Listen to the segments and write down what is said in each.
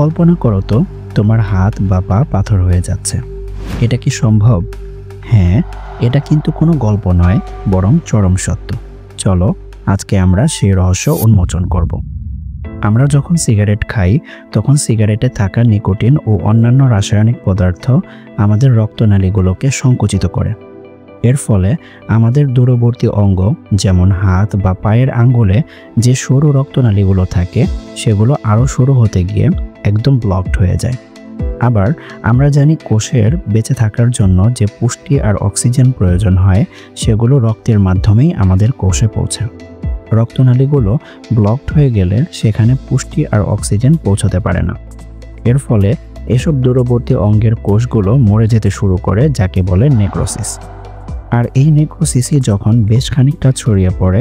কল্পনা করো তো তোমার হাত বা পা পাথর হয়ে যাচ্ছে। এটা কি সম্ভব? হ্যাঁ, এটা কিন্তু কোনো গল্প নয়, বরং চরম সত্য। চলো আজকে আমরা সেই রহস্য উন্মোচন করব। আমরা যখন সিগারেট খাই তখন সিগারেটে থাকা নিকোটিন ও অন্যান্য রাসায়নিক পদার্থ আমাদের রক্তনালীগুলোকে সংকুচিত করে। এর ফলে আমাদের দূরবর্তী অঙ্গ যেমন হাত বা পায়ের আঙ্গুলে যে সরু রক্তনালীগুলো থাকে সেগুলো আরও সরু হতে গিয়ে একদম ব্লকড হয়ে যায়। আবার আমরা জানি কোষের বেঁচে থাকার জন্য যে পুষ্টি আর অক্সিজেন প্রয়োজন হয় সেগুলো রক্তের মাধ্যমেই আমাদের কোষে পৌঁছায়। রক্তনালীগুলো ব্লকড হয়ে গেলে সেখানে পুষ্টি আর অক্সিজেন পৌঁছাতে পারে না। এর ফলে এসব দূরবর্তী অঙ্গের কোষগুলো মরে যেতে শুরু করে, যাকে বলে নেক্রোসিস। আর এই নেক্রোসিসই যখন বেশ খানিকটা ছড়িয়ে পড়ে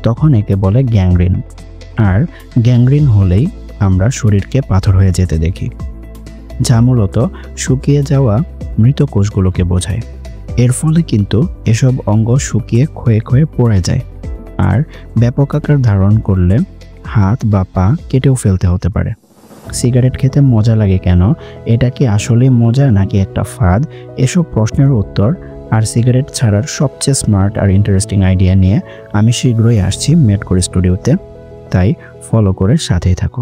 তখন একে বলে গ্যাংগ্রিন। আর গ্যাংগ্রিন হলেই আমরা শরীরকে পাথর হয়ে যেতে দেখি, যা মূলত শুকিয়ে যাওয়া মৃত কোষগুলোকে বোঝায়। এর ফলে কিন্তু এসব অঙ্গ শুকিয়ে ক্ষয়ে ক্ষয়ে পড়ে যায় আর ব্যাপক আকার ধারণ করলে হাত বা পা কেটেও ফেলতে হতে পারে। সিগারেট খেতে মজা লাগে কেন? এটা কি আসলে মজা নাকি একটা ফাঁদ? এসব প্রশ্নের উত্তর আর সিগারেট ছাড়ার সবচেয়ে স্মার্ট আর ইন্টারেস্টিং আইডিয়া নিয়ে আমি শীঘ্রই আসছি মেডকোর স্টুডিওতে। তাই ফলো করে সাথেই থাকো।